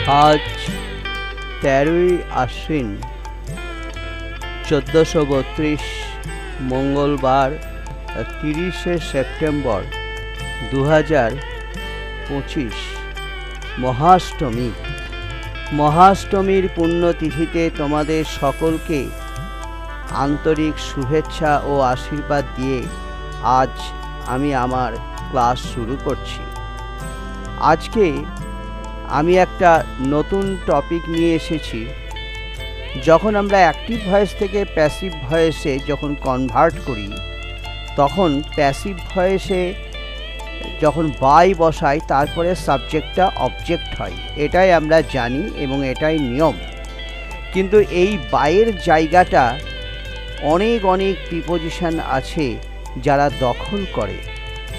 আজ ১৩ই আশ্বিন ১৪৩২ মঙ্গলবার ৩০শে সেপ্টেম্বর ২০২৫ মহাষ্টমী। মহাষ্টমীর পুণ্যতিথিতে তোমাদের সকলকে আন্তরিক শুভেচ্ছা ও আশীর্বাদ দিয়ে আজ আমি আমার ক্লাস শুরু করছি। আজকে আমি একটা নতুন টপিক নিয়ে এসেছি। যখন আমরা অ্যাক্টিভ ভয়েস থেকে প্যাসিভ ভয়েসে যখন কনভার্ট করি, তখন প্যাসিভ ভয়েসে যখন বাই বসাই তারপরে সাবজেক্টটা অবজেক্ট হয়, এটাই আমরা জানি এবং এটাই নিয়ম। কিন্তু এই বাইয়ের জায়গাটা অনেক প্রিপোজিশন আছে যারা দখল করে।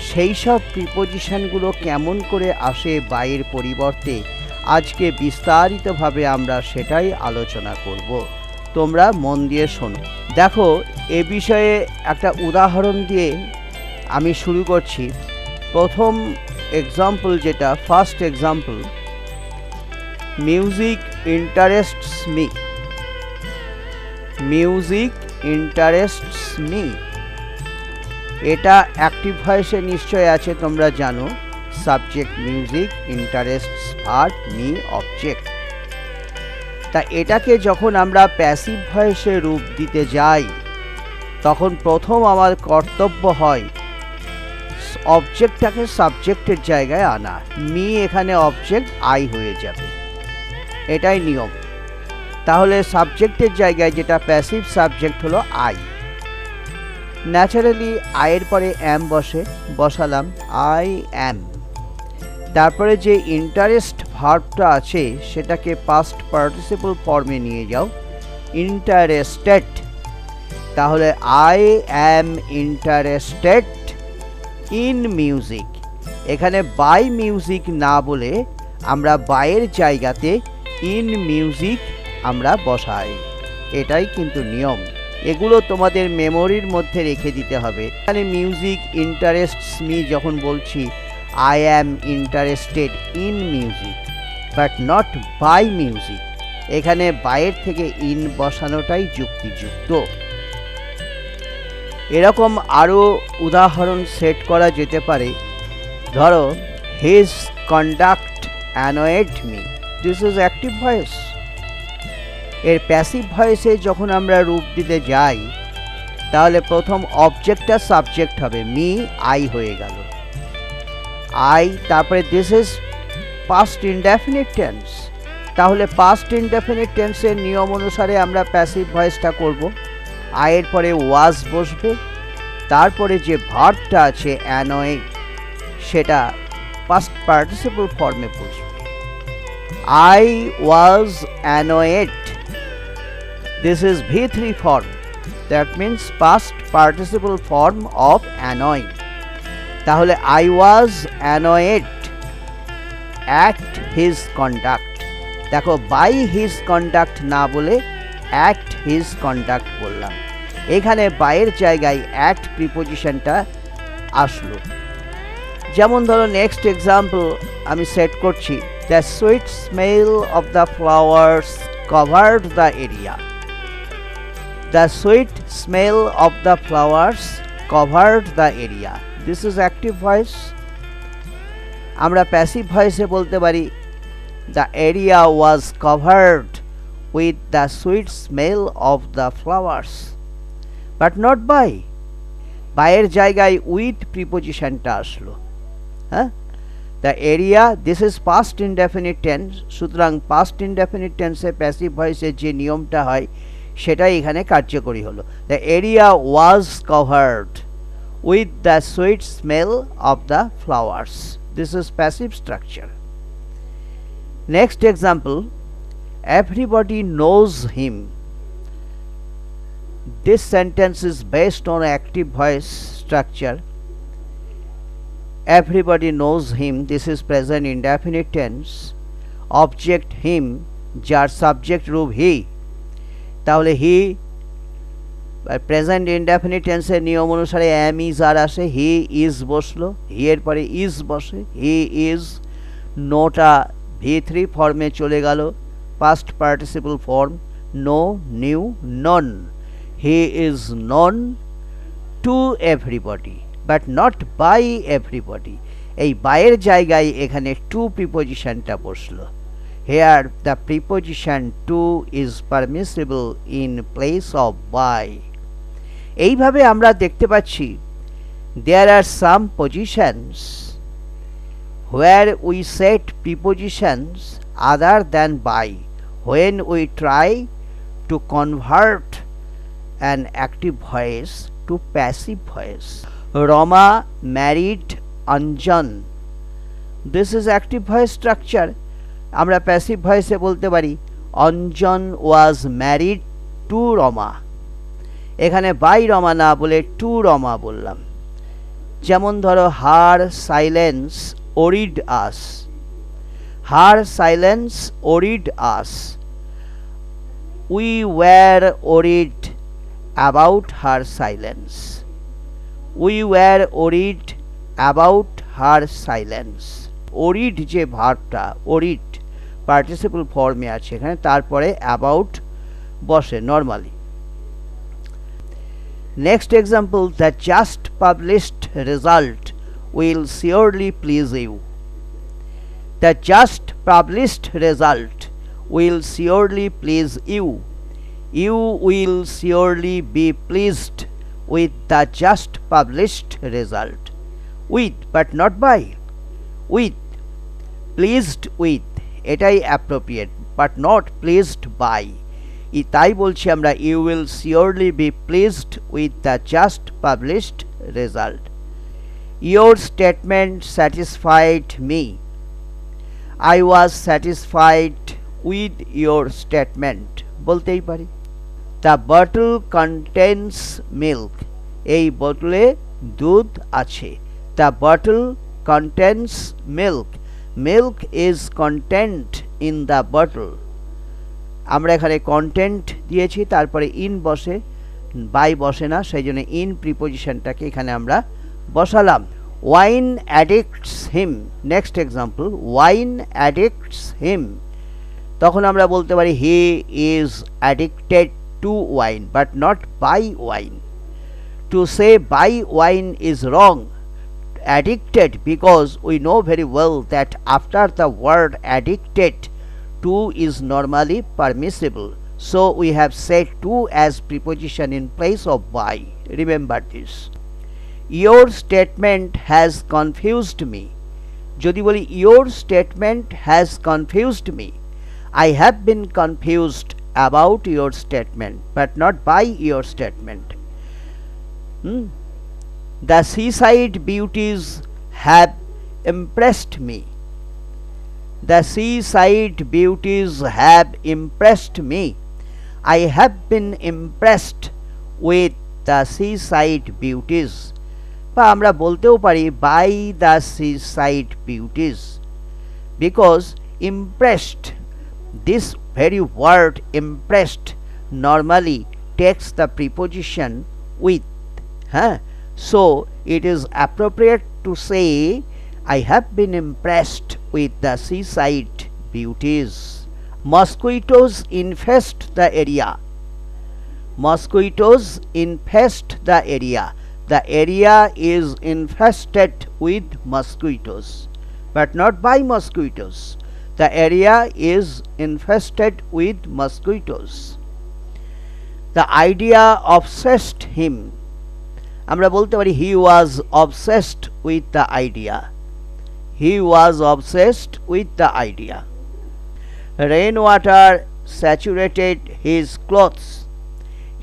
সেই সব প্রিপোজিশনগুলো কেমন করে আসে বাইয়ের পরিবর্তে, আজকে বিস্তারিতভাবে আমরা সেটাই আলোচনা করব। তোমরা মন দিয়ে শোনো। দেখো, এ বিষয়ে একটা উদাহরণ দিয়ে আমি শুরু করছি। প্রথম এক্সাম্পল, যেটা first example, music interests me. Music interests me, এটা অ্যাক্টিভ ভয়েসে নিশ্চয় আছে, তোমরা জানো। Subject music, interests verb, me object. তা এটাকে যখন আমরা প্যাসিভ ভয়েসে রূপ দিতে যাই, তখন প্রথম আমার কর্তব্য হয় অবজেক্টটাকে সাবজেক্টের জায়গায় আনা। মি এখানে অবজেক্ট, আই হয়ে যাবে, এটাই নিয়ম। তাহলে সাবজেক্টের জায়গায় যেটা প্যাসিভ সাবজেক্ট হলো আই। ন্যাচারালি আয়ের পরে অ্যাম বসালাম, আই অ্যাম। তারপরে যে ইন্টারেস্ট ভার্বটা আছে সেটাকে পাস্ট পার্টিসিপল ফর্মে নিয়ে যাও, ইন্টারেস্টেড। তাহলে I am interested in music. এখানে বাই মিউজিক না বলে আমরা বাইয়ের জায়গাতে ইন মিউজিক আমরা বসাই, এটাই কিন্তু নিয়ম। এগুলো তোমাদের মেমোরির মধ্যে রেখে দিতে হবে। এখানে মিউজিক ইন্টারেস্টস মি যখন বলছি, I am interested in music but not by music. এখানে বাইয়ের থেকে ইন বসানোটাই যুক্তিযুক্ত। এরকম আরও উদাহরণ সেট করা যেতে পারে। ধরো, his conduct annoyed me. This is active voice. এর প্যাসিভ ভয়েসে যখন আমরা রূপ দিতে যাই, তাহলে প্রথম অবজেক্টটা সাবজেক্ট হবে, মি আই হয়ে গেল, আই। তারপরে this is past indefinite tense. তাহলে পাস্ট ইনডেফিনিট টেন্সের নিয়ম অনুসারে আমরা প্যাসিভ ভয়েসটা করব। আয়ের পরে ওয়াজ বসবে, তারপরে যে ভার্বটা আছে অ্যানয়েড, সেটা পাস্ট পার্টিসিপল ফর্মে বসবে, I was annoyed. This is V3 form, that means past participle form of annoyed. তাহলে I was annoyed at his conduct। দেখো, by his conduct না বলে at his conduct বললাম। এখানে বাইয়ের জায়গায় at প্রিপোজিশনটা আসলো। যেমন ধরো, নেক্সট এক্সাম্পল আমি সেট করছি, the sweet smell of the flowers covered the area। The sweet smell of the flowers covered the area. This is active voice. আমরা প্যাসিভ ভয়েসে বলতে পারি, the area was covered with the sweet smell of the flowers, but not by। বাইয়ের জায়গায় with প্রিপোজিশনটা আসলো। হ্যাঁ, the area, this is past indefinite tense। সুতরাং past indefinite tense passive ভয়েসে যে নিয়মটা হয় সেটাই এখানে কার্যকরী হলো। The area was covered with the sweet smell of the flowers. This is passive structure. Next example, everybody knows him. This sentence is based on active voice structure. Everybody knows him, this is present indefinite tense. Object him, যার subject রূপ হি। তাহলে হি present indefinite টেন্সের নিয়ম অনুসারে am is আর আসে, he is বসলো, হি এর পরে ইজ বসে, হি ইজ। নোটা V3 ফর্মে চলে গেল, past participle form, know, knew, known. He is known to everybody but not by everybody. এই by এর জায়গায় এখানে to প্রিপোজিশনটা বসলো। Here the preposition to is permissible in place of by. এইভাবে আমরা দেখতে পাচ্ছি there are some positions where we set prepositions other than by when we try to convert an active voice to passive voice. Rama married Anjan. This is active voice structure. আমরা passive ভয়েসে বলতে পারি Anjan was married to Rama. এখানে by Rama না বলে two Rama বললাম। যেমন ধরো her silence worried us, her silence worried us. We were worried about her silence, we were worried about her silence. Worried যে ভার্বটা, ওরিড পার্টিসিপল ফর্মে আছে এখানে, তারপরে অ্যাবাউট বসে normally. Next example, the just published result will surely please you. The just published result will surely please you. You will surely be pleased with the just published result. With but not by, with, pleased with এটাই appropriate, but not pleased by. তাই বলছি আমরা you will surely be pleased with the just published result. Your statement satisfied me. I was satisfied with your statement বলতেই পারি। The bottle contains milk. এই বোতলে দুধ আছে। The bottle contains milk. Milk is content in the bottle. আমরা এখানে content দিয়েছি, তারপরে ইন বসে, বাই বসে না, সেই জন্য ইন প্রিপোজিশনটাকে এখানে আমরা বসালাম। Wine addicts him. Next example, wine addicts him. তখন আমরা বলতে পারি he is addicted to wine but not by wine. To say by wine is wrong. Addicted, because we know very well that after the word addicted to is normally permissible, so we have said to as preposition in place of by. Remember this. Your statement has confused me. Jodi boli your statement has confused me. I have been confused about your statement but not by your statement. The seaside beauties have impressed me. The seaside beauties have impressed me. I have been impressed with the seaside beauties. বা আমরা বলতেও পারি by the seaside beauties, because impressed, this very word impressed normally takes the preposition with. So it is appropriate to say I have been impressed with the seaside beauties. Mosquitoes infest the area. Mosquitoes infest the area. The area is infested with mosquitoes but not by mosquitoes. The area is infested with mosquitoes. The idea obsessed him. আমরা বলতে পারি he was obsessed with the idea. He was obsessed with the idea. Rainwater saturated his clothes.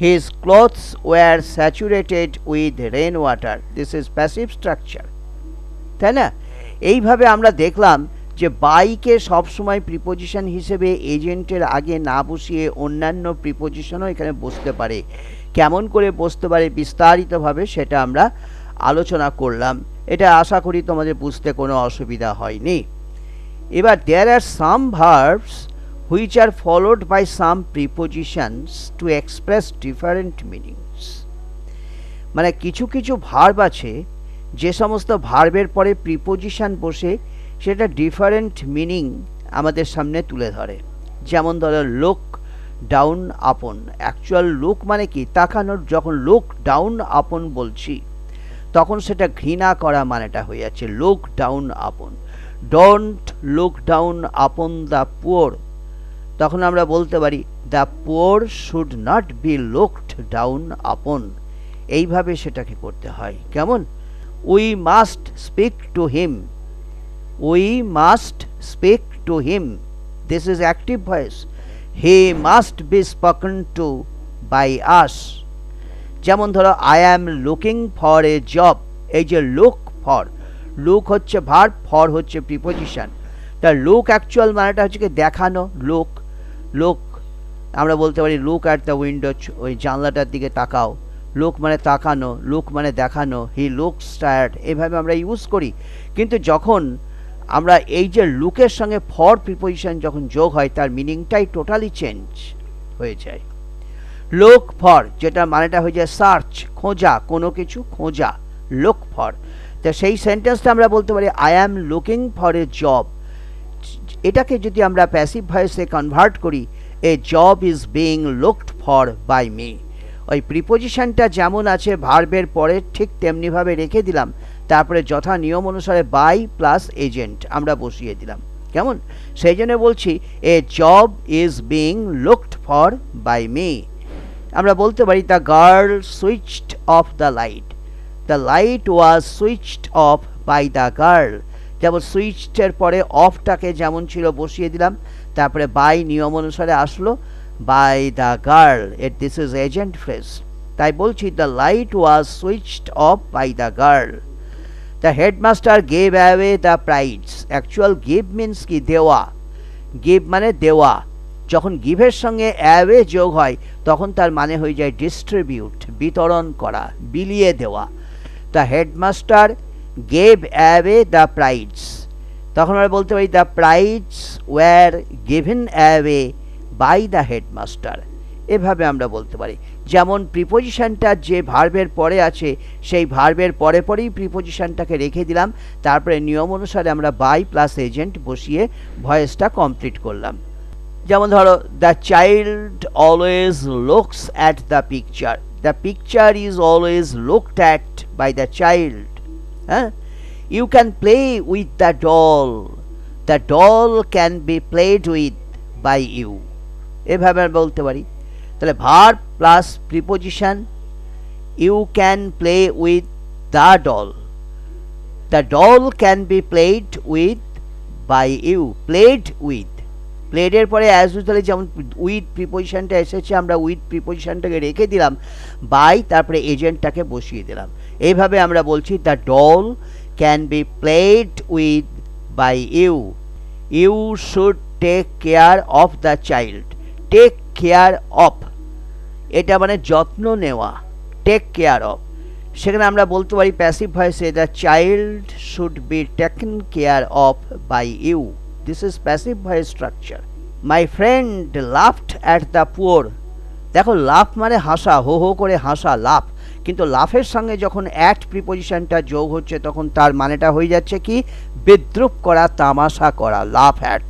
His clothes were saturated with rainwater. This is passive structure. তাই না? এইভাবে আমরা দেখলাম যে বাইকে সবসময় প্রিপোজিশন হিসেবে এজেন্টের আগে না বসিয়ে অন্যান্য প্রিপোজিশনও এখানে বসতে পারে। কেমন করে বসতে পারে বিস্তারিতভাবে সেটা আমরা আলোচনা করলাম। এটা আশা করি তোমাদের বুঝতে কোনো অসুবিধা হয়নি। এবার there are some verbs which are followed by some prepositions to express different meanings. মানে কিছু কিছু ভার্ব আছে যে সমস্ত ভার্বের পরে প্রিপোজিশন বসে সেটা ডিফারেন্ট মিনিং আমাদের সামনে তুলে ধরে। যেমন ধরো লুক ডাউন আপন, অ্যাকচুয়াল লুক মানে কি তাকানোর, যখন লুক ডাউন আপন বলছি তখন সেটা ঘৃণা করা মানেটা হয়ে যাচ্ছে look down upon. Don't look down upon the poor, তখন আমরা বলতে পারি the poor should not be looked down upon. এইভাবে সেটাকে করতে হয়। কেমন? We must speak to him, we must speak to him, this is active voice. He must be spoken to by us. যেমন ধরো I am looking for a job, এই যে look for, look হচ্ছে ভার্ব, ফর হচ্ছে preposition. তা look actual মানেটা হচ্ছে কি দেখানো। লুক, লুক আমরা বলতে পারি লুক অ্যাট দ্য উইন্ডো, ওই জানলাটার দিকে তাকাও। লুক মানে তাকানো, লুক মানে দেখানো। হি লুকস টায়ার্ড, এভাবে আমরা ইউজ করি। কিন্তু যখন আমরা এই যে লুকের সঙ্গে ফর প্রিপোজিশন যখন যোগ হয় তার মিনিংটাই টোটালি চেঞ্জ হয়ে যায়। লুক ফর যেটা মানেটা হয়ে যায় সার্চ, খোঁজা, কোনো কিছু খোঁজা, লুক ফর। তো সেই সেন্টেন্সটা আমরা বলতে পারি I am looking for a job. এটাকে যদি আমরা প্যাসিভ ভয়েসে কনভার্ট করি, a job is being looked for by me. ওই প্রিপোজিশনটা যেমন আছে ভার্বের পরে ঠিক তেমনিভাবে রেখে দিলাম, তারপরে যথা নিয়ম অনুসারে বাই প্লাস এজেন্ট আমরা বসিয়ে দিলাম। কেমন? সেই জন্য বলছি a job is being looked for by me. আমরা বলতে পারি the girl switched off the light, the light was switched off by the girl. যেমন সুইচডের পরে অফটাকে যেমন ছিল বসিয়ে দিলাম, তারপরে বাই নিয়ম অনুসারে আসলো by the girl. This is agent phrase. তাই বলছি the light was switched off by the girl. The headmaster gave away the prize, actual give means কি দেওয়া, গিভ মানে দেওয়া। যখন গিভের সঙ্গে অ্যাওয়ে যোগ হয় তখন তার মানে হয়ে যায় ডিস্ট্রিবিউট, বিতরণ করা, বিলিয়ে দেওয়া। The headmaster gave away the prize, তখন আমরা বলতে পারি the prize were given away by the headmaster. এভাবে আমরা বলতে পারি। যেমন প্রিপোজিশনটা যে ভার্বের পরে আছে সেই ভার্বের পরে পরেই প্রিপোজিশনটাকে রেখে দিলাম, তারপরে নিয়ম অনুসারে আমরা বাই প্লাস এজেন্ট বসিয়ে ভয়েসটা কমপ্লিট করলাম। যেমন ধরো the child always looks at the picture, the picture is always looked at by the child. হ্যাঁ, you can play with the doll, the doll can be played with by you. এভাবে আমরা বলতে পারি। তাহলে verb plus preposition, you can play with the doll, the doll can be played with by you. Played with, প্লেডের পরে as usually যেমন with প্রিপোজিশনটা এসেছে আমরা উইথ প্রিপোজিশনটাকে রেখে দিলাম, বাই তারপরে এজেন্টটাকে বসিয়ে দিলাম। এইভাবে আমরা বলছি the doll can be played with by you. You should take care of the child, take care of এটা মানে যত্ন নেওয়া, টেক কেয়ার অফ। সেখানে আমরা বলতে পারি প্যাসিভ ভয়েসে the child should be taken care of by you. This is passive voice structure. My friend laughed at the poor, দেখো লাফ মানে হাসা, হো হো করে হাসা, লাফ। কিন্তু লাফের সঙ্গে যখন অ্যাট প্রিপোজিশনটা যোগ হচ্ছে তখন তার মানেটা হয়ে যাচ্ছে কি বিদ্রুপ করা, তামাশা করা, লাফ অ্যাট।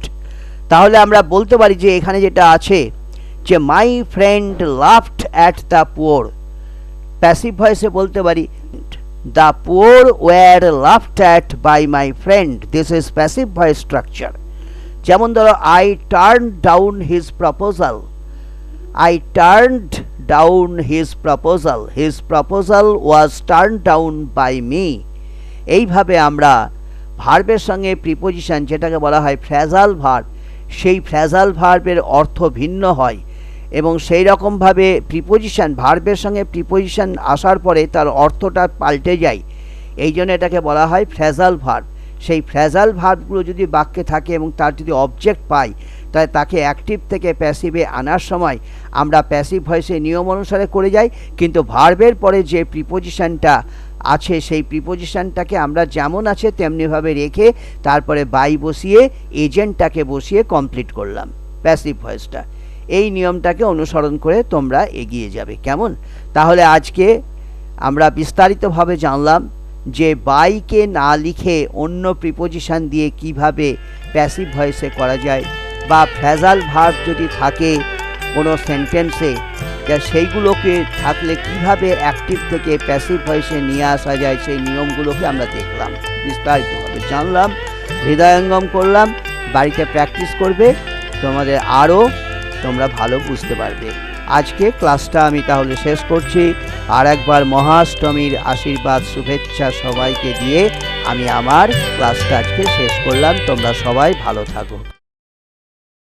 তাহলে আমরা বলতে পারি যে এখানে যেটা আছে যে my friend laughed at the poor, passive ভয়েসে বলতে পারি the poor were laughed at by my friend. This is passive voice structure. যেমন ধরো I turn down his proposal, I turned down his proposal, his proposal was turn down by me. এইভাবে আমরা ভার্বের সঙ্গে preposition যেটাকে বলা হয় phrasal verb, সেই ফ্রেজাল ভার্বের অর্থ ভিন্ন হয় এবং সেই রকমভাবে প্রিপোজিশন ভার্বের সঙ্গে প্রিপোজিশন আসার পরে তার অর্থটা পাল্টে যায়। এই জন্য এটাকে বলা হয় ফ্রেজাল ভার্ব। সেই ফ্রেজাল ভার্বগুলো যদি বাক্যে থাকে এবং তার যদি অবজেক্ট পাই তাহলে তাকে অ্যাক্টিভ থেকে প্যাসিভে আনার সময় আমরা প্যাসিভ ভয়েসে নিয়ম অনুসারে করে যাই, কিন্তু ভার্বের পরে যে প্রিপোজিশনটা আছে সেই প্রিপোজিশনটাকে আমরা যেমন আছে তেমনিভাবে রেখে তারপরে বাই বসিয়ে এজেন্টটাকে বসিয়ে কমপ্লিট করলাম প্যাসিভ ভয়েসটা। এই নিয়মটাকে অনুসরণ করে তোমরা এগিয়ে যাবে। কেমন? তাহলে আজকে আমরা বিস্তারিতভাবে জানলাম যে বাইকে না লিখে অন্য প্রিপোজিশন দিয়ে কিভাবে প্যাসিভ ভয়েসে করা যায়, বা ফ্রেজাল ভার্ব যদি থাকে কোনো সেন্টেন্সে, যা সেইগুলোকে থাকলে কিভাবে অ্যাক্টিভ থেকে প্যাসিভ ভয়েসে নিয়ে আসা যায় সেই নিয়মগুলোকে আমরা দেখলাম, বিস্তারিতভাবে জানলাম, হৃদয়ঙ্গম করলাম। বাড়িতে প্র্যাকটিস করবে, তোমরা ভালো বুঝতে পারবে। আজকে ক্লাসটা আমি তাহলে শেষ করছি। আর একবার মহাষ্টমীর আশীর্বাদ শুভেচ্ছা সবাইকে দিয়ে আমি আমার ক্লাসটা আজকে শেষ করলাম। তোমরা সবাই ভালো থাকো।